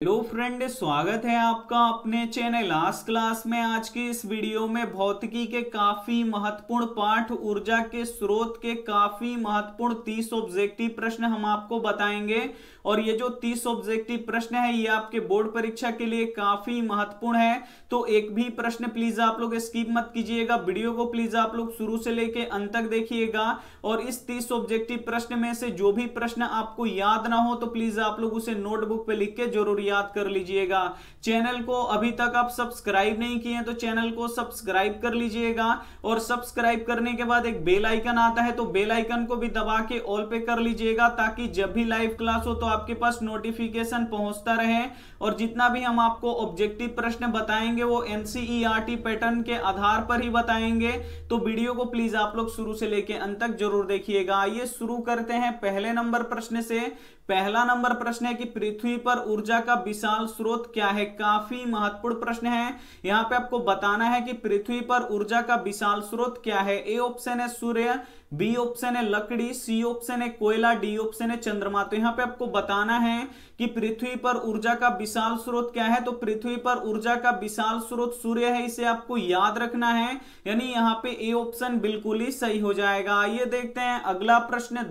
Hello friend, स्वागत है आपका अपने चैनल आज क्लास में। आज की इस वीडियो में भौतिकी के काफी महत्वपूर्ण पाठ ऊर्जा के स्रोत के काफी महत्वपूर्ण 30 ऑब्जेक्टिव प्रश्न हम आपको बताएंगे। और ये जो 30 ऑब्जेक्टिव प्रश्न है ये आपके बोर्ड परीक्षा के लिए काफी महत्वपूर्ण है। तो एक भी प्रश्न प्लीज आप लोग स्किप मत कीजिएगा, वीडियो को प्लीज आप लोग शुरू से लेके अंत तक देखिएगा। और इस 30 ऑब्जेक्टिव प्रश्न में से जो भी प्रश्न आपको याद ना हो तो प्लीज आप लोग उसे नोटबुक पे लिख के जरूर याद कर लीजिएगा। चैनल को अभी तक आप सब्सक्राइब नहीं किए तो चैनल को सब्सक्राइब कर लीजिएगा। और सब्सक्राइब करने के बाद एक बेल आइकन आता है तो बेल आइकन को भी दबा के ऑल पे कर लीजिएगा, ताकि जब भी लाइव क्लास हो तो आपके पास नोटिफिकेशन पहुंचता रहे। और जितना भी हम आपको ऑब्जेक्टिव प्रश्न बताएंगे वो एनसीईआरटी पैटर्न के आधार पर ही बताएंगे। तो वीडियो को प्लीज आप लोग शुरू से लेके अंत तक जरूर देखिएगा। आइए शुरू करते हैं पहले नंबर प्रश्न से। पहला नंबर प्रश्न है कि पृथ्वी पर ऊर्जा का विशाल स्रोत क्या है। काफी महत्वपूर्ण प्रश्न है। यहां पे आपको बताना है कि पृथ्वी पर ऊर्जा का विशाल स्रोत क्या है। ए ऑप्शन है सूर्य, बी ऑप्शन है लकड़ी, सी ऑप्शन है कोयला, डी ऑप्शन है चंद्रमा। तो यहां पे आपको बताना है कि पृथ्वी पर ऊर्जा का विशाल स्रोत क्या है। तो पृथ्वी पर ऊर्जा का विशाल स्रोत सूर्य है, इसे आपको याद रखना है। यानी यहां पे ए ऑप्शन बिल्कुल ही सही हो जाएगा। आइए देखते हैं अगला प्रश्न।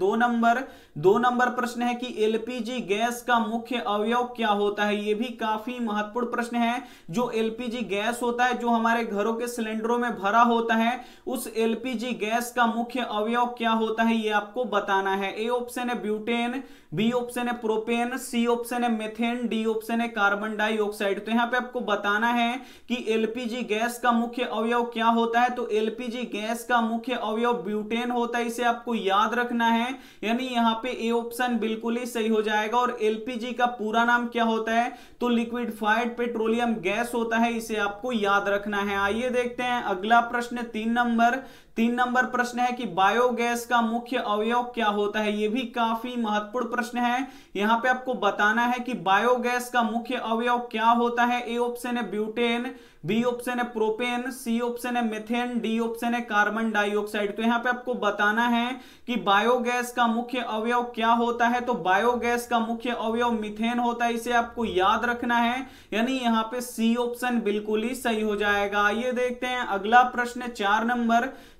दो नंबर प्रश्न है कि एलपीजी गैस का मुख्य अवयव क्या होता है। यह भी काफी महत्वपूर्ण प्रश्न है। जो एलपीजी गैस होता है जो हमारे घरों के सिलेंडरों में भरा होता है, उस एलपीजी गैस का मुख्य अवयव क्या होता है ये आपको बताना है। ए ऑप्शन है ब्यूटेन, बी ऑप्शन है प्रोपेन, सी ऑप्शन है मेथेन, डी ऑप्शन है कार्बन डाइऑक्साइड। तो यहां पे आपको बताना है कि एलपीजी गैस का मुख्य अवयव क्या होता है। तो एलपीजी गैस का मुख्य अवयव ब्यूटेन होता है, इसे आपको याद रखना है। यानी यहां पे ए ऑप्शन बिल्कुल ही सही हो जाएगा। और एलपीजी का पूरा नाम क्या होता है तो लिक्विडिफाइड पेट्रोलियम गैस होता है, इसे आपको याद रखना है। आइए देखते हैं अगला प्रश्न। 3 नंबर प्रश्न है कि बायोगैस का मुख्य अवयव क्या होता है। यह भी काफी महत्वपूर्ण प्रश्न है। यहां पे आपको बताना है कि बायोगैस का मुख्य अवयव क्या होता है। ए ऑप्शन है ब्यूटेन, बी ऑप्शन है प्रोपेन, सी ऑप्शन है मेथेन, डी ऑप्शन है कार्बन डाइऑक्साइड। तो यहां पे आपको बताना है कि बायोगैस का मुख्य अवयव क्या होता है। तो बायोगैस का मुख्य अवयव मीथेन होता है, इसे आपको याद रखना है। यानी यहां पे सी ऑप्शन बिल्कुल ही सही हो जाएगा। ये देखते हैं अगला प्रश्न।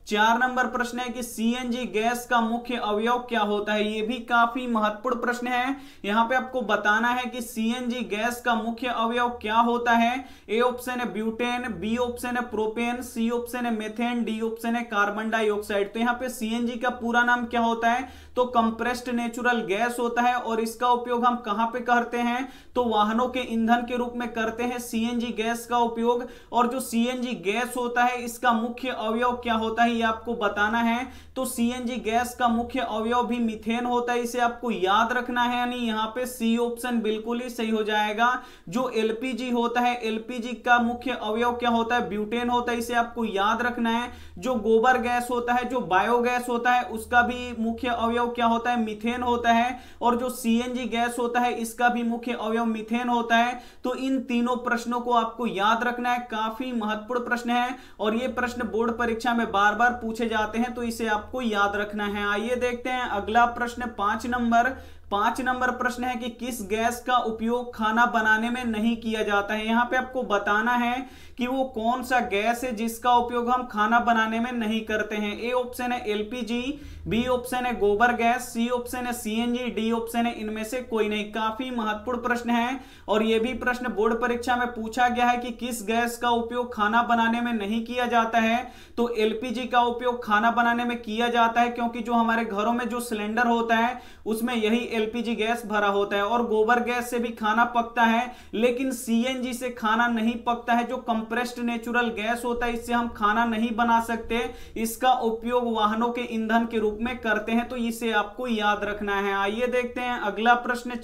4 नंबर प्रश्न है कि सीएनजी गैस का मुख्य अवयव क्या होता है। यह भी काफी महत्वपूर्ण प्रश्न है। यहां पे आपको बताना है कि सीएनजी गैस का मुख्य अवयव क्या होता है। ए ऑप्शन है ब्यूटेन, बी ऑप्शन है प्रोपेन, सी ऑप्शन है मेथेन, डी ऑप्शन है कार्बन डाइऑक्साइड। तो यहां पे सीएनजी का पूरा नाम क्या होता है तो कंप्रेस्ड नेचुरल गैस होता है। और इसका उपयोग हम कहां पे करते हैं तो वाहनों के ईंधन के रूप में करते हैं सीएनजी गैस का उपयोग। और जो सीएनजी गैस होता है इसका मुख्य अवयव क्या होता है ये आपको बताना है। तो सीएनजी गैस का मुख्य अवयव भी मीथेन होता है, इसे आपको याद रखना है। यानी यहां पे सी ऑप्शन बिल्कुल ही सही हो जाएगा। जो एलपीजी होता है, एलपीजी का मुख्य अवयव क्या होता है ब्यूटेन होता है, इसे आपको याद रखना है। जो गोबर गैस होता है, जो बायोगैस होता है, उसका भी मुख्य अवयव क्या होता है मीथेन होता है। और जो सीएनजी गैस होता है इसका भी मुख्य अवयव मीथेन होता है। तो इन तीनों प्रश्नों को आपको याद रखना है। काफी महत्वपूर्ण प्रश्न है और ये प्रश्न बोर्ड परीक्षा में बार बार पूछे जाते हैं, तो इसे आपको याद रखना है। आइए देखते हैं अगला प्रश्न। 5 नंबर प्रश्न है कि किस गैस का उपयोग खाना बनाने में नहीं किया जाता है। यहां पे आपको बताना है कि वो कौन सा गैस है जिसका उपयोग हम खाना बनाने में नहीं करते हैं। ए ऑप्शन है एलपीजी, बी ऑप्शन है गोबर गैस, सी ऑप्शन है सीएनजी, डी ऑप्शन है इनमें से कोई नहीं। काफी महत्वपूर्ण प्रश्न है और यह भी प्रश्न बोर्ड परीक्षा में पूछा गया है कि किस गैस का उपयोग खाना बनाने में नहीं किया जाता है। तो एलपीजी का उपयोग खाना बनाने में किया जाता है, क्योंकि जो हमारे घरों में जो सिलेंडर होता है उसमें यही एलपीजी गैस भरा होता है। और गोबर गैस से भी खाना पकता है, लेकिन सीएनजी से खाना नहीं पकता है। जो कंप्रेस्ड नेचुरल गैस होता है इससे हम खाना नहीं बना सकते, इसका उपयोग वाहनों के ईंधन के रूप में करते हैं। तो इसे आपको याद रखना है। आइए देखते हैं अगला प्रश्न।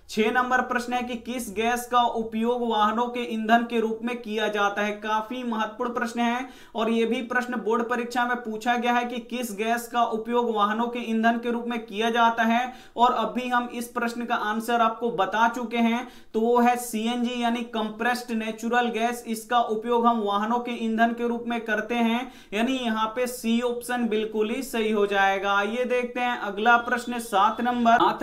6 नंबर प्रश्न है कि किस गैस का उपयोग वाहनों के ईंधन के रूप में किया जाता है। काफी महत्वपूर्ण प्रश्न है और यह भी प्रश्न बोर्ड परीक्षा में पूछा गया है कि किस गैस का उपयोग वाहनों के ईंधन के रूप में किया जाता है। और अभी हम इस प्रश्न का आंसर आपको बता चुके हैं, तो वो है सीएनजी यानी कंप्रेस्ड नेचुरल गैस। इसका उपयोग हम वाहनों के ईंधन के रूप में करते हैं। यानी यहां पे सी ऑप्शन बिल्कुल ही सही हो जाएगा। आइए देखते हैं अगला प्रश्न। 7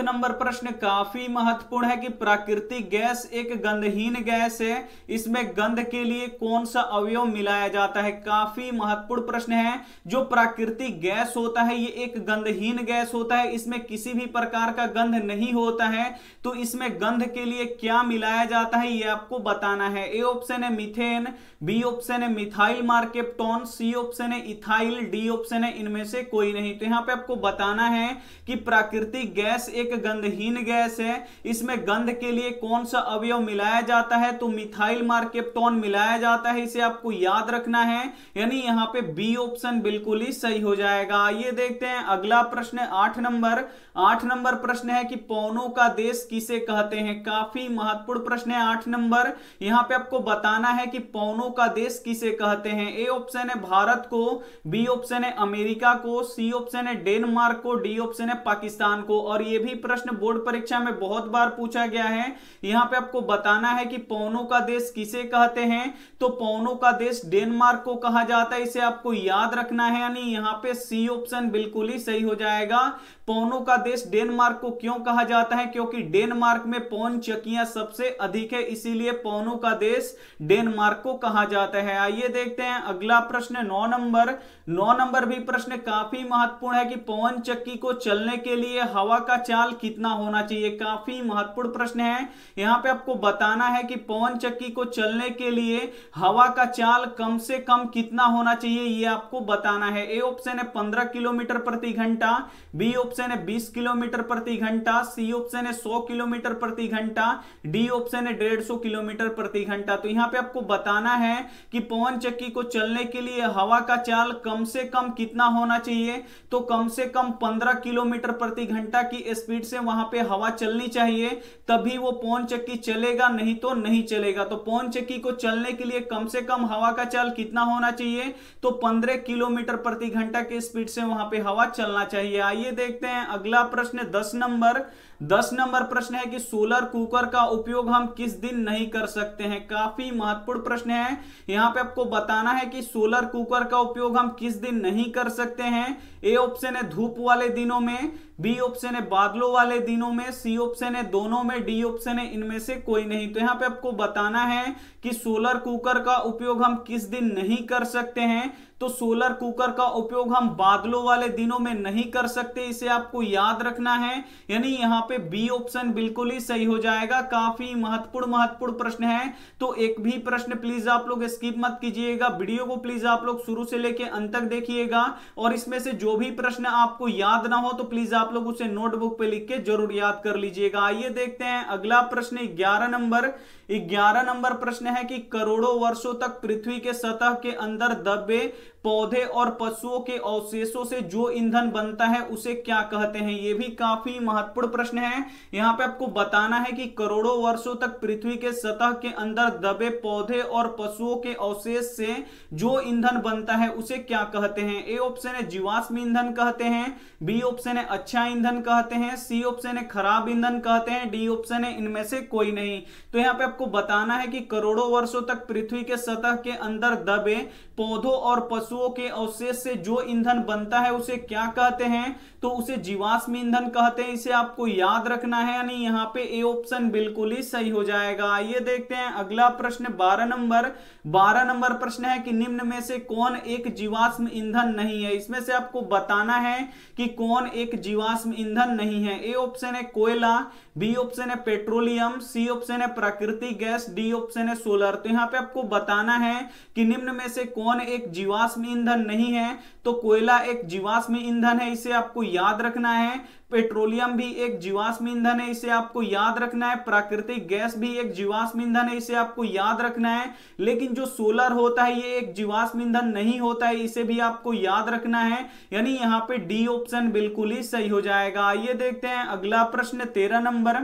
नंबर प्रश्न काफी महत्वपूर्ण महत्वपूर्ण है कि प्राकृतिक गैस एक गंधहीन गैस है, इसमें गंध के लिए कौन सा अवयव मिलाया जाता है। काफी महत्वपूर्ण प्रश्न है। जो प्राकृतिक गैस होता है ये एक गंधहीन गैस होता है, इसमें किसी भी प्रकार का गंध नहीं होता है, तो इसमें गंध के लिए क्या मिलाया जाता है ये आपको बताना है। ए ऑप्शन है मीथेन, बी ऑप्शन है मिथाइल मार्केप्टोन, सी ऑप्शन है इथाइल, डी ऑप्शन है इनमें से कोई नहीं। तो यहां पे आपको बताना है कि प्राकृतिक गैस एक गंधहीन गैस है, इसमें गंध के लिए कौन सा अवयव मिलाया जाता है, तो मिथाइल मार्केप्टोन मिलाया जाता है, इसे आपको याद रखना है। यानी यहां पे बी ऑप्शन बिल्कुल ही सही हो जाएगा। आइए देखते हैं अगला प्रश्न 8 नंबर। 8 नंबर प्रश्न है कि पवनों का देश किसे कहते हैं। काफी महत्वपूर्ण प्रश्न है 8 नंबर। यहां पे आपको बताना है कि पवनों का देश किसे कहते हैं। ए ऑप्शन है भारत को, बी ऑप्शन है अमेरिका को, सी ऑप्शन है डेनमार्क को, डी ऑप्शन है पाकिस्तान को। और यह भी प्रश्न बोर्ड परीक्षा में बहुत बार पूछा गया है। यहां पे आपको बताना है कि पवनों का देश किसे कहते हैं, तो पवनों का देश डेनमार्क को कहा जाता है, इसे आपको याद रखना है। यानी यहां पे सी ऑप्शन बिल्कुल ही सही हो जाएगा। पवनों का देश डेनमार्क को क्यों कहा जाता है, क्योंकि डेनमार्क में पवन चक्कियां सबसे अधिक है, इसीलिए पवनों का देश डेनमार्क को कहा जाता है। आइए देखते हैं अगला प्रश्न 9 नंबर। 9 नंबर भी प्रश्न काफी महत्वपूर्ण है कि पवन चक्की को चलने के लिए हवा का चाल कितना होना चाहिए। काफी महत्वपूर्ण प्रश्न है। यहां पे आपको बताना है कि पवन चक्की को चलने के लिए हवा का चाल कम से कम कितना होना चाहिए, ये आपको बताना है। ए ऑप्शन है 15 किलोमीटर प्रति घंटा, बी ऑप्शन है 20 किलोमीटर प्रति घंटा, सी ऑप्शन है 100 किलोमीटर प्रति घंटा, डी ऑप्शन है 150 किलोमीटर प्रति घंटा। तो यहां पे आपको बताना है कि पवन चक्की को चलने के लिए हवा का चाल कम से कम कितना होना चाहिए, तो कम से कम 15 किलोमीटर प्रति घंटा की स्पीड से वहां पे हवा चलनी चाहिए, तभी वो पवन चक्की चलेगा, नहीं तो नहीं चलेगा। तो पवन चक्की को चलने के लिए कम से कम हवा का चाल कितना होना चाहिए, तो 15 किलोमीटर प्रति घंटा की स्पीड से वहां पे हवा चलना चाहिए। आइए देखते हैं अगला प्रश्न 10 नंबर। 10 नंबर प्रश्न है कि सोलर कुकर का उपयोग हम किस दिन नहीं कर सकते हैं। काफी महत्वपूर्ण प्रश्न है। यहां पे आपको बताना है कि सोलर कुकर का उपयोग हम किस दिन नहीं कर सकते हैं। ए ऑप्शन है धूप वाले दिनों में, बी ऑप्शन है बादलों वाले दिनों में, सी ऑप्शन है दोनों में, डी ऑप्शन है इनमें से कोई नहीं। तो यहां पे आपको बताना है कि सोलर कुकर का उपयोग हम किस दिन नहीं कर सकते हैं, तो सोलर कुकर का उपयोग हम बादलों वाले दिनों में नहीं कर सकते, इसे आपको याद रखना है। यानी यहां पे बी ऑप्शन बिल्कुल ही सही हो जाएगा। काफी महत्वपूर्ण प्रश्न है, तो एक भी प्रश्न प्लीज आप लोग स्किप मत कीजिएगा, वीडियो को प्लीज आप लोग शुरू से लेकर अंत तक देखिएगा, और इसमें से जो भी प्रश्न आपको याद ना हो तो प्लीज आप लोग उसे नोटबुक पे लिख के जरूर याद कर लीजिएगा। आइए देखते हैं अगला प्रश्न 11 नंबर। 11 नंबर प्रश्न है कि करोड़ों वर्षों तक पृथ्वी के सतह के अंदर दबे पौधे और पशुओं के अवशेषों से जो ईंधन बनता है उसे क्या कहते हैं। यह भी काफी महत्वपूर्ण प्रश्न है। यहां पे आपको बताना है कि करोड़ों वर्षों तक पृथ्वी के सतह के अंदर दबे पौधे और पशुओं के अवशेष से जो ईंधन बनता है उसे क्या कहते हैं। ए ऑप्शन है जीवाश्म ईंधन कहते हैं, बी ऑप्शन है अच्छा ईंधन कहते हैं, सी ऑप्शन है खराब ईंधन कहते हैं, डी ऑप्शन है इनमें से कोई नहीं। तो यहां पे आपको बताना है कि करोड़ों वर्षों तक पृथ्वी के सतह के अंदर दबे पौधों और पशुओं के अवशेष से जो ईंधन बनता है उसे क्या कहते हैं, तो उसे जीवाश्म ईंधन कहते हैं, इसे आपको याद रखना है। यानी यहां पे ए ऑप्शन बिल्कुल ही सही हो जाएगा। आइए देखते हैं अगला प्रश्न 12 नंबर। 12 नंबर प्रश्न है कि निम्न में से कौन एक जीवाश्म ईंधन नहीं है। इसमें से आपको बताना है कि कौन एक जीवाश्म ईंधन नहीं है। ए ऑप्शन है कोयला, बी ऑप्शन है पेट्रोलियम, सी ऑप्शन है प्राकृतिक गैस, डी ऑप्शन है सोलर। तो यहां पे आपको बताना है कि निम्न में से कौन एक जीवाश्म ईंधन नहीं है, तो कोयला एक जीवाश्म ईंधन है, इसे आपको याद रखना है। पेट्रोलियम भी एक जीवाश्म ईंधन है, इसे आपको याद रखना है। प्राकृतिक गैस भी एक जीवाश्म ईंधन है, इसे आपको याद रखना है। लेकिन जो सोलर होता है ये एक जीवाश्म ईंधन नहीं होता है, इसे भी आपको याद रखना है। यानी यहां पे डी ऑप्शन बिल्कुल ही सही हो जाएगा। आइए देखते हैं अगला प्रश्न 13 नंबर।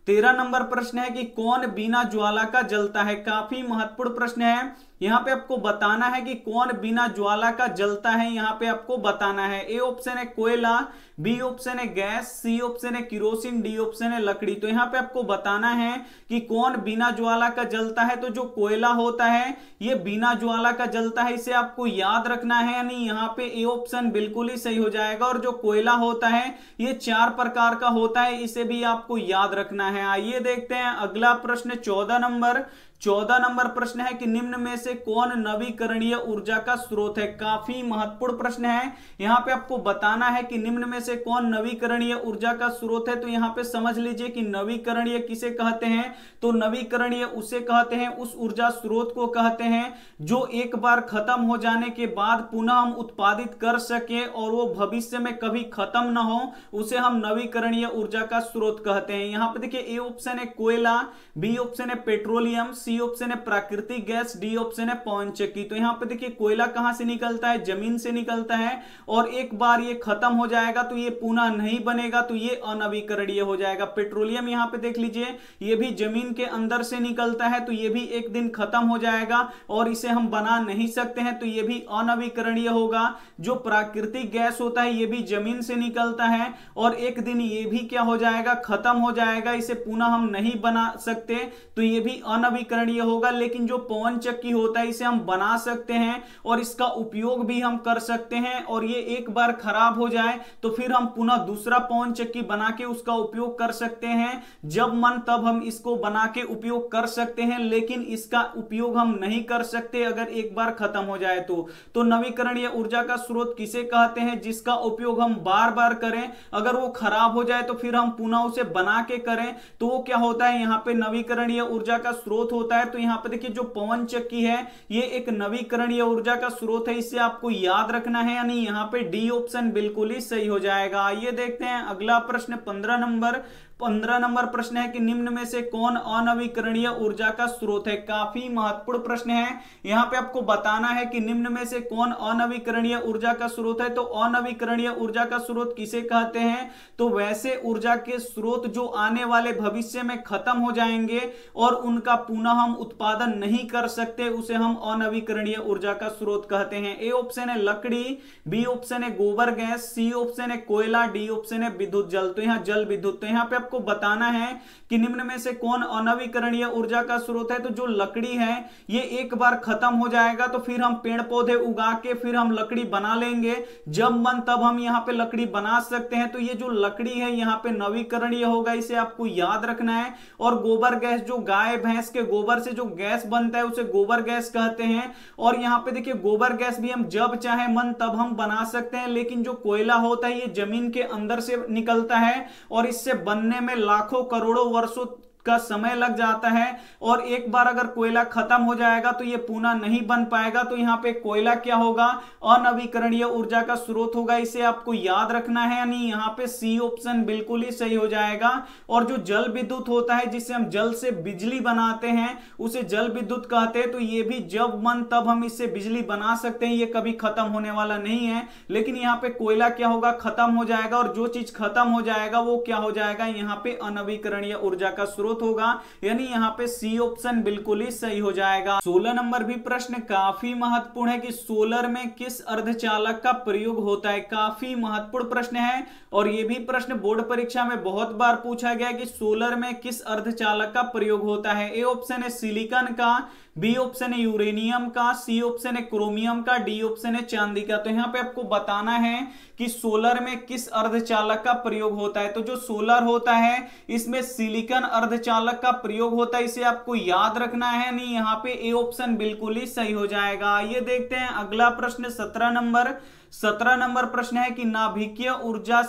13 नंबर प्रश्न है कि कौन बिना ज्वाला का जलता है। काफी महत्वपूर्ण प्रश्न है। यहाँ पे आपको बताना है कि कौन बिना ज्वाला का जलता है, यहाँ पे आपको बताना है। ए ऑप्शन है कोयला, बी ऑप्शन है गैस, सी ऑप्शन है किरोसिन, डी ऑप्शन है लकड़ी। तो यहाँ पे आपको बताना है कि कौन बिना ज्वाला का जलता है। तो जो कोयला होता है ये बिना ज्वाला का जलता है, इसे आपको याद रखना है, यानी यहाँ पे ए ऑप्शन बिल्कुल ही सही हो जाएगा। और जो कोयला होता है ये 4 प्रकार का होता है, इसे भी आपको याद रखना है। आइए देखते हैं अगला प्रश्न 14 नंबर प्रश्न है कि निम्न में से कौन नवीकरणीय ऊर्जा का स्रोत है। काफी महत्वपूर्ण प्रश्न है, यहां पे आपको बताना है कि निम्न में से कौन नवीकरणीय ऊर्जा का स्रोत है। तो यहां पे समझ लीजिए कि नवीकरणीय किसे कहते हैं, तो नवीकरणीय उसे कहते हैं, उस ऊर्जा स्रोत को कहते हैं जो एक बार खत्म हो जाने के बाद पुनः हम उत्पादित कर सके और वो भविष्य में कभी खत्म ना हो, उसे हम नवीकरणीय ऊर्जा का स्रोत कहते हैं। यहां पे देखिए ए ऑप्शन है कोयला, बी ऑप्शन है पेट्रोलियम, सी ऑप्शन है प्राकृतिक गैस, डी ऑप्शन है पवनचक्की। तो यहां पे देखिए कोयला कहां से निकलता है, जमीन से निकलता है, और एक बार ये खत्म हो जाएगा तो ये पुनः नहीं बनेगा, तो ये अनवीकरणीय हो जाएगा। पेट्रोलियम यहां पे देख लीजिए ये भी जमीन के अंदर से निकलता है, तो ये भी एक दिन खत्म हो जाएगा और इसे हम बना नहीं सकते हैं, तो ये भी अनवीकरणीय होगा। जो प्राकृतिक गैस होता है ये भी जमीन से निकलता है और एक दिन ये भी क्या हो जाएगा, खत्म हो जाएगा, इसे पुनः हम नहीं बना सकते, तो ये भी अनवीकरणीय होगा। लेकिन जो पवनचक्की होता है इसे हम बना सकते हैं और इसका उपयोग भी हम कर सकते हैं, और ये एक बार खराब हो जाए तो फिर हम पुनः दूसरा पवनचक्की बना के उसका उपयोग कर सकते हैं। जब मन तब हम इसको बना के उपयोग कर सकते हैं, लेकिन इसका उपयोग हम नहीं कर सकते अगर एक बार खत्म हो जाए तो नवीकरणीय ऊर्जा का स्रोत किसे कहते हैं, जिसका उपयोग हम बार बार करें, अगर वो खराब हो जाए तो फिर हम पुनः उसे बना के करें, तो वो क्या होता है, यहाँ पे नवीकरणीय ऊर्जा का स्रोत होता है। तो यहाँ पे देखिए जो पवनचक्की है ये एक नवीकरणीय ऊर्जा का स्रोत है, इसे आपको याद रखना है, यानी यहाँ पे डी ऑप्शन बिल्कुल ही सही हो जाएगा। आइए देखते हैं अगला प्रश्न 15 नंबर प्रश्न है कि निम्न में से कौन अनवीकरणीय ऊर्जा का स्रोत है। काफी महत्वपूर्ण प्रश्न है, यहां पे आपको बताना है कि निम्न में से कौन अनवीकरणीय ऊर्जा का स्रोत है। तो अनवीकरणीय ऊर्जा का स्रोत किसे कहते हैं, तो वैसे ऊर्जा के स्रोत जो आने वाले भविष्य में खत्म हो जाएंगे और उनका पुनः हम उत्पादन नहीं कर सकते, उसे हम अनवीकरणीय ऊर्जा का स्रोत कहते हैं। ए ऑप्शन है लकड़ी, बी ऑप्शन है गोबर गैस, सी ऑप्शन है कोयला, डी ऑप्शन है विद्युत जल। तो यहाँ जल विद्युत, तो यहाँ पे आपको बताना है कि निम्न में से कौन अनवीकरणीय ऊर्जा का स्रोत है। तो जो लकड़ी है ये एक बार खत्म हो जाएगा तो फिर हम पेड़ पौधे उगा के फिर हम लकड़ी बना लेंगे, जब मन तब हम यहाँ पे लकड़ी बना सकते हैं। तो ये जो लकड़ी है यहाँ पे नवीकरणीय होगा, इसे आपको याद रखना है। और गोबर गैस, जो गाय भैंस के गोबर से जो गैस बनता है उसे गोबर गैस कहते हैं। और यहाँ पे देखिए गोबर गैस भी हम जब चाहे मन तब हम बना सकते हैं, लेकिन जो कोयला होता है ये जमीन के अंदर से निकलता है और इससे बनने में लाखों करोड़ों वर्षों का समय लग जाता है, और एक बार अगर कोयला खत्म हो जाएगा तो ये पुनः नहीं बन पाएगा। तो यहाँ पे कोयला क्या होगा, अनवीकरणीय ऊर्जा का स्रोत होगा, इसे आपको याद रखना है, यानी यहाँ पे सी ऑप्शन बिल्कुल ही सही हो जाएगा। और जो जल विद्युत होता है जिससे हम जल से बिजली बनाते हैं उसे जल विद्युत कहते हैं। तो ये भी जब मन तब हम इससे बिजली बना सकते हैं, ये कभी खत्म होने वाला नहीं है। लेकिन यहाँ पे कोयला क्या होगा, खत्म हो जाएगा, और जो चीज खत्म हो जाएगा वो क्या हो जाएगा, यहाँ पे अनवीकरणीय ऊर्जा का स्रोत होगा, यानी यहाँ पे सी ऑप्शन बिल्कुल ही सही हो जाएगा। 16 नंबर भी प्रश्न काफी महत्वपूर्ण है कि सोलर में किस अर्धचालक का प्रयोग होता है। काफी महत्वपूर्ण प्रश्न है और ये भी प्रश्न बोर्ड परीक्षा में बहुत बार पूछा गया कि सोलर में किस अर्धचालक का प्रयोग होता है। ए ऑप्शन है सिलिकॉन का, बी ऑप्शन है यूरेनियम का, सी ऑप्शन है क्रोमियम का, डी ऑप्शन है चांदी का। तो यहाँ पे आपको बताना है कि सोलर में किस अर्धचालक का प्रयोग होता है। तो जो सोलर होता है इसमें सिलिकॉन अर्धचालक का प्रयोग होता है, इसे आपको याद रखना है, नहीं यहाँ पे ए ऑप्शन बिल्कुल ही सही हो जाएगा। ये देखते हैं अगला प्रश्न 17 नंबर प्रश्न है कि नाभिकीय ऊर्जा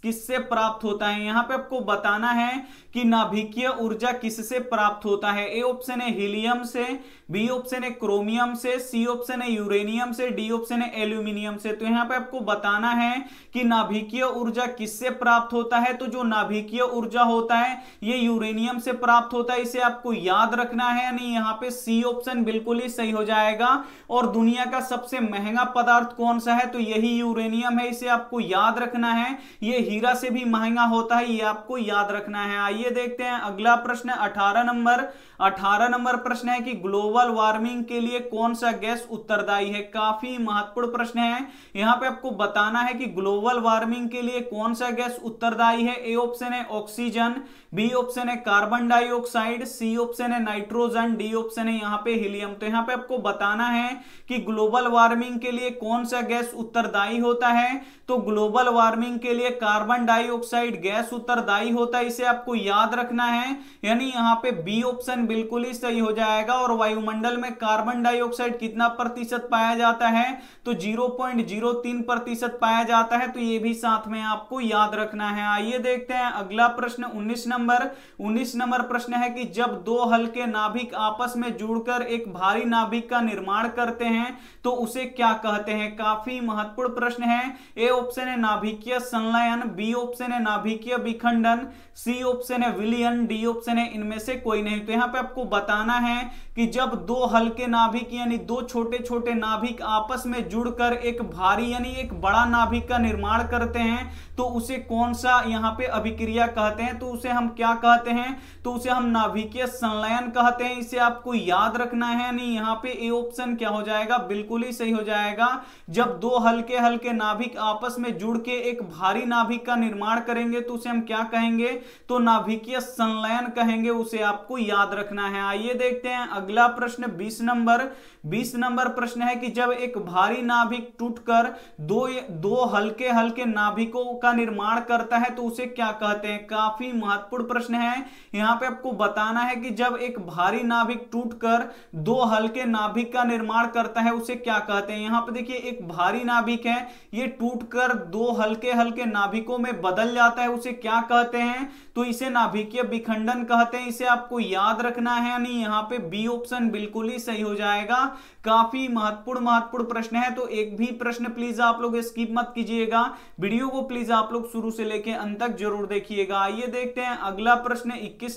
किससे प्राप्त होता है। यहां पे आपको बताना है कि नाभिकीय ऊर्जा किससे प्राप्त होता है। ए ऑप्शन है हीलियम से, बी ऑप्शन है क्रोमियम से, सी ऑप्शन है यूरेनियम से, डी ऑप्शन है एल्यूमिनियम से। तो यहां पे आपको बताना है कि नाभिकीय ऊर्जा किससे प्राप्त होता है। तो जो नाभिकीय ऊर्जा होता है ये यूरेनियम से प्राप्त होता है, इसे आपको याद रखना है, यानी यहाँ पे सी ऑप्शन बिल्कुल ही सही हो जाएगा। और दुनिया का सबसे महंगा पदार्थ कौन सा है, तो यही यूरेनियम है, इसे आपको याद रखना है। ये हीरा से भी महंगा होता है, ये आपको याद रखना है। आइए देखते हैं अगला प्रश्न 18 नंबर प्रश्न है कि ग्लोबल वार्मिंग के लिए कौन सा गैस उत्तरदायी है। काफी महत्वपूर्ण प्रश्न है। यहां पे आपको बताना है कि ग्लोबल वार्मिंग के लिए कौन सा गैस उत्तरदायी है। ए ऑप्शन है ऑक्सीजन, बी ऑप्शन है कार्बन डाइऑक्साइड, सी ऑप्शन है नाइट्रोजन, डी ऑप्शन है यहां पे हीलियम। तो यहां पे आपको बताना है कि ग्लोबल वार्मिंग के लिए कौन सा गैस उत्तरदायी होता है। तो ग्लोबल वार्मिंग के लिए कार्बन डाइऑक्साइड गैस उत्तरदायी होता है, इसे आपको याद रखना है। यानी यहां पे बी ऑप्शन बिल्कुल ही सही हो जाएगा। और वायुमंडल में कार्बन डाइऑक्साइड कितना प्रतिशत पाया जाता है, तो 0.03% पाया जाता है। तो ये भी साथ में आपको याद रखना है। आइए देखते हैं अगला प्रश्न 19 नंबर प्रश्न है कि जब दो हल्के नाभिक आपस में जुड़कर एक भारी नाभिक का निर्माण करते हैं तो उसे क्या कहते हैं। काफी महत्वपूर्ण प्रश्न है। ए ऑप्शन है नाभिकीय संलयन, बी ऑप्शन है नाभिकीय विखंडन, सी ऑप्शन है विलयन, डी ऑप्शन है इनमें से कोई नहीं। तो यहां पे आपको बताना है कि जब दो हल्के नाभिक यानी दो छोटे छोटे नाभिक आपस में जुड़कर एक भारी यानी एक बड़ा नाभिक का निर्माण करते हैं तो उसे कौन सा यहां पे अभिक्रिया कहते हैं। तो उसे हम क्या कहते हैं, तो उसे हम नाभिकीय संलयन कहते हैं। इसे आपको याद रखना है। यानी यहां पे ए ऑप्शन क्या हो जाएगा, बिल्कुल ही सही हो जाएगा। जब दो हल्के हल्के नाभिक आपस में जुड़ के एक भारी नाभिक का निर्माण करेंगे तो उसे हम क्या कहेंगे, तो नाभिकीय संलयन कहेंगे। उसे आपको याद रखना है। आइए देखते हैं अगला प्रश्न 20 नंबर प्रश्न है कि जब एक भारी नाभिक टूटकर दो हल्के हल्के नाभिकों का निर्माण करता है तो उसे क्या कहते हैं। काफी महत्वपूर्ण प्रश्न है। यहां पे आपको बताना है कि जब एक भारी नाभिक टूटकर दो हल्के नाभिक का निर्माण करता है उसे क्या कहते हैं। यहां पे देखिए एक भारी नाभिक है, ये टूटकर दो हल्के हल्के नाभिकों में बदल जाता है, उसे क्या कहते हैं, तो इसे नाभिकीय विखंडन कहते हैं। इसे आपको याद रखना है। यानी यहां पे बी ऑप्शन बिल्कुल ही सही हो जाएगा। काफी महत्वपूर्ण प्रश्न है। तो एक भी प्रश्न प्लीज आप लोग स्किप मत कीजिएगा, वीडियो को प्लीज आप लोग शुरू से लेकर अंत तक जरूर देखिएगा। आइए देखते हैं अगला प्रश्न 21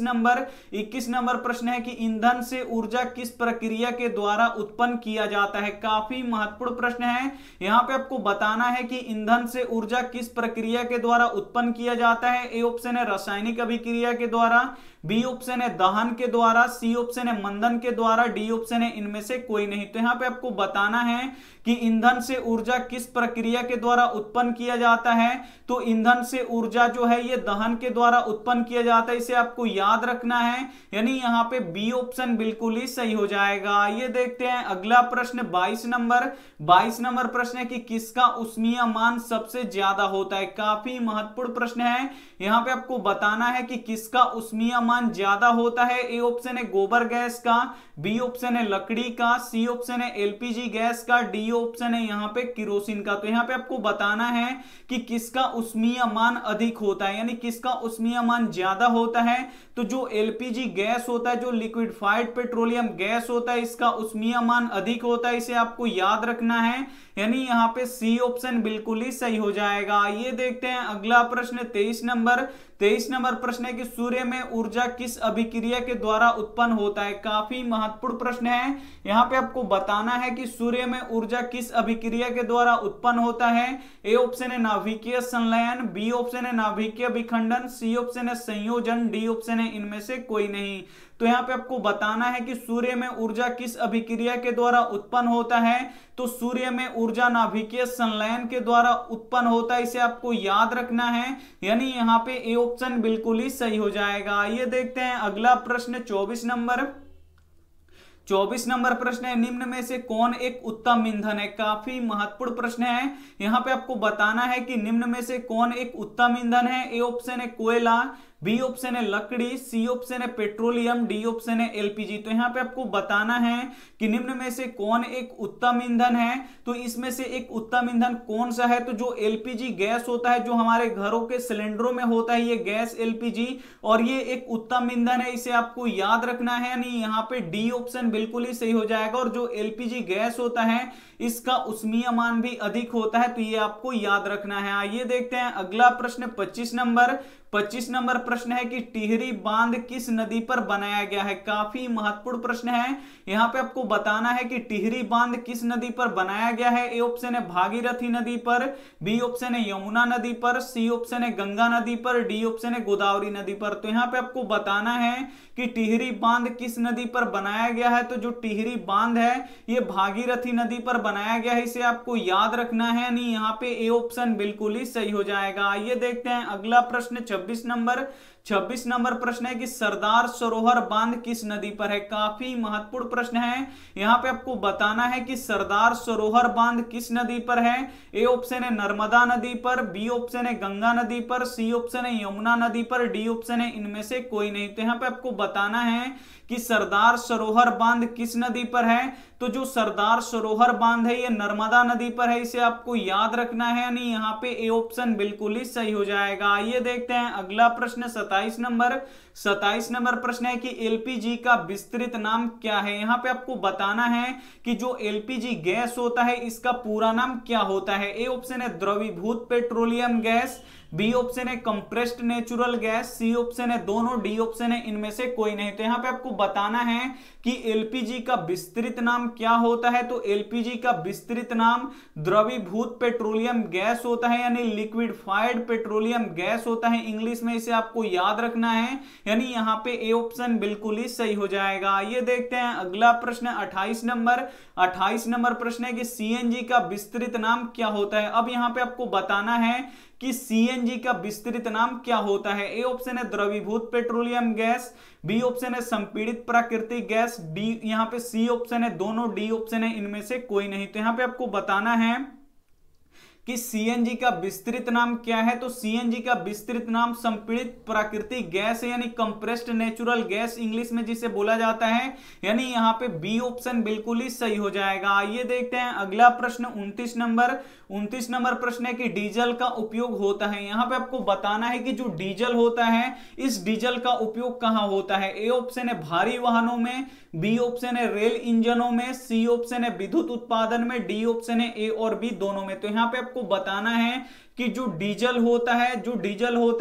नंबर प्रश्न है कि ईंधन से ऊर्जा किस प्रक्रिया के द्वारा उत्पन्न किया जाता है। काफी महत्वपूर्ण प्रश्न है। यहां पे आपको बताना है कि ईंधन से ऊर्जा किस प्रक्रिया के द्वारा उत्पन्न किया जाता है। ए ऑप्शन है रासायनिक अभिक्रिया के द्वारा, बी ऑप्शन है दहन के द्वारा, सी ऑप्शन है मंदन के द्वारा, डी ऑप्शन है इनमें से कोई नहीं। तो यहां पे आपको बताना है कि ईंधन से ऊर्जा किस प्रक्रिया के द्वारा उत्पन्न किया जाता है। तो ईंधन से ऊर्जा जो है ये दहन के द्वारा उत्पन्न किया जाता है, इसे आपको याद रखना है। यानी यहां पे बी ऑप्शन बिल्कुल ही सही हो जाएगा। ये देखते हैं अगला प्रश्न 22 नंबर प्रश्न है कि किसका उष्मीय मान सबसे ज्यादा होता है। काफी महत्वपूर्ण प्रश्न है। यहां पे आपको बताना है कि किसका उष्मीय मान ज्यादा होता है। ए ऑप्शन है गोबर गैस का, बी ऑप्शन है लकड़ी का, सी ऑप्शन है एलपीजी गैस का, डी ऑप्शन है यहां पे किरोसिन का। तो यहां पे आपको बताना है कि किसका उष्मीय मान अधिक होता है, यानी किसका उष्मीय मान ज्यादा होता है। तो जो एलपीजी गैस होता है, जो लिक्विफाइड पेट्रोलियम गैस होता है, इसका उष्मीय मान अधिक होता है, इसे आपको याद रखना है। यानी यहां पे सी ऑप्शन बिल्कुल ही सही हो जाएगा। ये देखते हैं अगला प्रश्न 23 नंबर प्रश्न है कि सूर्य में ऊर्जा किस अभिक्रिया के द्वारा उत्पन्न होता है। काफी महत्वपूर्ण प्रश्न है। यहां पे आपको बताना है कि सूर्य में ऊर्जा किस अभिक्रिया के द्वारा उत्पन्न होता है। ए ऑप्शन है नाभिकीय संलयन, बी ऑप्शन है नाभिकीय विखंडन, सी ऑप्शन है संयोजन, डी ऑप्शन है इनमें से कोई नहीं। तो यहां पे आपको बताना है कि सूर्य में ऊर्जा किस अभिक्रिया के द्वारा उत्पन्न होता है। तो सूर्य में ऊर्जा नाभिकीय संलयन के द्वारा उत्पन्न होता है, इसे आपको याद रखना है। यानी यहां पे ए ऑप्शन बिल्कुल ही सही हो जाएगा। ये देखते हैं अगला प्रश्न 24 नंबर प्रश्न है निम्न में से कौन एक उत्तम ईंधन है। काफी महत्वपूर्ण प्रश्न है। यहां पे आपको बताना है कि निम्न में से कौन एक उत्तम ईंधन है। ए ऑप्शन है कोयला, बी ऑप्शन है लकड़ी, सी ऑप्शन है पेट्रोलियम, डी ऑप्शन है एलपीजी। तो यहां पे आपको बताना है कि निम्न में से कौन एक उत्तम ईंधन है। तो इसमें से एक उत्तम ईंधन कौन सा है, तो जो एलपीजी गैस होता है, जो हमारे घरों के सिलेंडरों में होता है, ये गैस एलपीजी, और ये एक उत्तम ईंधन है, इसे आपको याद रखना है। यानी यहाँ पे डी ऑप्शन बिल्कुल ही सही हो जाएगा। और जो एलपीजी गैस होता है इसका उष्मीय मान भी अधिक होता है, तो ये आपको याद रखना है। आइए देखते हैं अगला प्रश्न 25 25 नंबर प्रश्न है कि टिहरी बांध किस नदी पर बनाया गया है। काफी महत्वपूर्ण प्रश्न है। यहां पे आपको बताना है कि टिहरी बांध किस नदी पर बनाया गया है। ए ऑप्शन है भागीरथी नदी पर, बी ऑप्शन है यमुना नदी पर, सी ऑप्शन है गंगा नदी पर, डी ऑप्शन है गोदावरी नदी पर। तो यहां पे आपको बताना है कि टिहरी बांध किस नदी पर बनाया गया है। तो जो टिहरी बांध है ये भागीरथी नदी पर बनाया गया है, इसे आपको याद रखना है। नहीं, यहां पे ए ऑप्शन बिल्कुल ही सही हो जाएगा। आइए देखते हैं अगला प्रश्न 26 नंबर प्रश्न है कि सरदार सरोवर बांध किस नदी पर है। काफी महत्वपूर्ण प्रश्न है। यहां पे आपको बताना है कि सरदार सरोवर बांध किस नदी पर है। ए ऑप्शन है नर्मदा नदी पर, बी ऑप्शन है गंगा नदी पर, सी ऑप्शन है यमुना नदी पर, डी ऑप्शन है इनमें से कोई नहीं। तो यहां पे आपको बताना है कि सरदार सरोवर बांध किस नदी पर है। तो जो सरदार सरोवर बांध है ये नर्मदा नदी पर है, इसे आपको याद रखना है। यानी यहाँ पे ए ऑप्शन बिल्कुल ही सही हो जाएगा। आइए देखते हैं अगला प्रश्न 27 नंबर प्रश्न है कि एलपीजी का विस्तृत नाम क्या है। यहाँ पे आपको बताना है कि जो एलपीजी गैस होता है इसका पूरा नाम क्या होता है। ए ऑप्शन है द्रवीभूत पेट्रोलियम गैस, बी ऑप्शन है compressed natural gas, C option है दोनों, डी ऑप्शन है इनमें से कोई नहीं। तो यहां पे आपको बताना है कि एलपीजी का विस्तृत नाम क्या होता है। तो एलपीजी का विस्तृत नाम द्रवीभूत पेट्रोलियम गैस होता है, यानी लिक्विडफाइड पेट्रोलियम गैस होता है इंग्लिश में, इसे आपको याद रखना है। यानी यहां पे ए ऑप्शन बिल्कुल ही सही हो जाएगा। ये देखते हैं अगला प्रश्न 28 नंबर प्रश्न है कि सीएनजी का विस्तृत नाम क्या होता है। अब यहां पे आपको बताना है कि सीएनजी का विस्तृत नाम क्या होता है। ए ऑप्शन है द्रवीभूत पेट्रोलियम गैस, बी ऑप्शन है संपीड़ित प्राकृतिक गैस, डी यहां पे सी ऑप्शन है दोनों, डी ऑप्शन है इनमें से कोई नहीं। तो यहां पे आपको बताना है कि सीएनजी का विस्तृत नाम क्या है। तो सीएनजी का विस्तृत नाम संपीड़ित प्राकृतिक गैस है, यानी कंप्रेस्ड नेचुरल गैस इंग्लिश में जिसे बोला जाता है। यानी यहां पे बी ऑप्शन बिल्कुल ही सही हो जाएगा। आइए देखते हैं अगला प्रश्न 29 नंबर प्रश्न है कि डीजल का उपयोग होता है। यहां पे आपको बताना है कि जो डीजल होता है इस डीजल का उपयोग कहां होता है। ए ऑप्शन है भारी वाहनों में, बी ऑप्शन है रेल इंजनों में, सी ऑप्शन है विद्युत उत्पादन में, डी ऑप्शन है ए और बी दोनों में। तो यहां पे आपको बताना है कि जो डीजल होता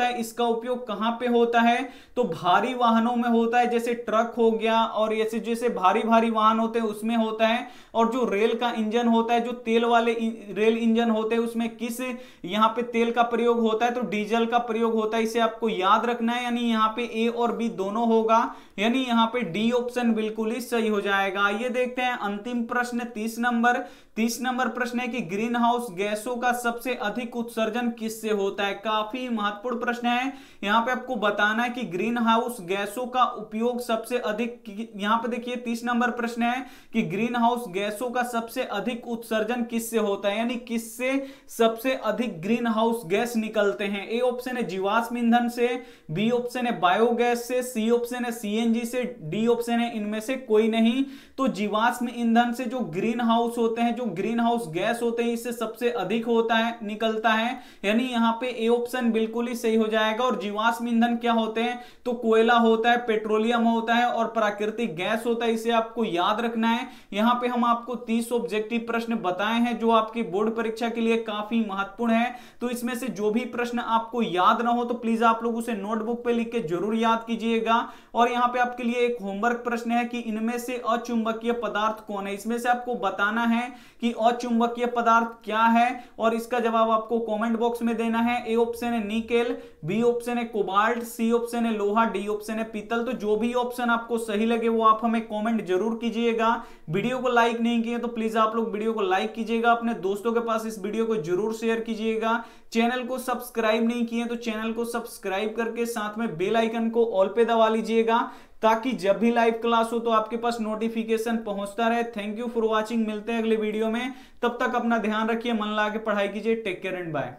है इसका उपयोग कहां पे होता है। तो भारी वाहनों में होता है, जैसे ट्रक हो गया और जैसे भारी वाहन होते हैं उसमें होता है। और जो रेल का इंजन होता है, जो तेल वाले रेल इंजन होते हैं उसमें किस यहां पे तेल का प्रयोग होता है। तो डीजल का प्रयोग होता है, इसे आपको याद रखना है। यानी यहां पे ए और बी दोनों होगा, यानी यहां पे डी ऑप्शन बिल्कुल ही सही हो जाएगा। ये देखते हैं अंतिम प्रश्न 30 नंबर प्रश्न है कि ग्रीन हाउस गैसों का सबसे अधिक उत्सर्जन किससे होता है। काफी महत्वपूर्ण प्रश्न है। यहां पे आपको बताना है कि ग्रीन हाउस गैसों का उपयोग सबसे अधिक, यहां पे देखिए 30 नंबर प्रश्न है कि ग्रीन हाउस गैसों का सबसे अधिक उत्सर्जन किससे होता है, यानी किससे सबसे अधिक ग्रीन हाउस गैस निकलते हैं। ए ऑप्शन है जीवाश्म ईंधन से, बी ऑप्शन है बायोगैस से, सी ऑप्शन है सीएनजी से, डी ऑप्शन है इनमें से कोई नहीं। तो जीवाश्म ईंधन से जो ग्रीन हाउस होते हैं, जो ग्रीन हाउस गैस होते हैं, इससे सबसे अधिक होता है निकलता है। यानी यहां पे ए ऑप्शन बिल्कुल ही सही हो जाएगा। और जीवाश्म ईंधन क्या होते हैं, तो कोयला होता है, पेट्रोलियम होता है और प्राकृतिक गैस होता है, इसे आपको याद रखना है। यहां पे हम आपको 30 ऑब्जेक्टिव प्रश्न बताए हैं जो आपकी बोर्ड परीक्षा के लिए काफी महत्वपूर्ण है। तो इसमें से जो भी प्रश्न आपको याद ना हो तो प्लीज आप लोग उसे नोटबुक पे लिख के जरूर याद कीजिएगा। और यहां पे आपके लिए एक होमवर्क प्रश्न है कि इनमें से अचुंबकीय पदार्थ कौन है। इसमें से आपको बताना है कि अचुंबकीय पदार्थ क्या है और इसका जवाब आपको कमेंट बॉक्स में देना है। ए ऑप्शन है निकेल, बी ऑप्शन है कोबाल्ट, सी ऑप्शन है लोहा, डी ऑप्शन है पीतल। तो जो भी ऑप्शन आपको सही लगे वो आप हमें कमेंट जरूर कीजिएगा। वीडियो को लाइक नहीं किए तो प्लीज आप लोग वीडियो को लाइक कीजिएगा, अपने दोस्तों के पास इस वीडियो को जरूर शेयर कीजिएगा। चैनल को सब्सक्राइब नहीं किए तो चैनल को सब्सक्राइब करके साथ में बेल आइकन को ऑल पे दबा लीजिएगा, ताकि जब भी लाइव क्लास हो तो आपके पास नोटिफिकेशन पहुंचता रहे। Thank you for watching. मिलते हैं अगले वीडियो में, तब तक अपना ध्यान रखिए, मन लगा के पढ़ाई कीजिए। Take care and bye.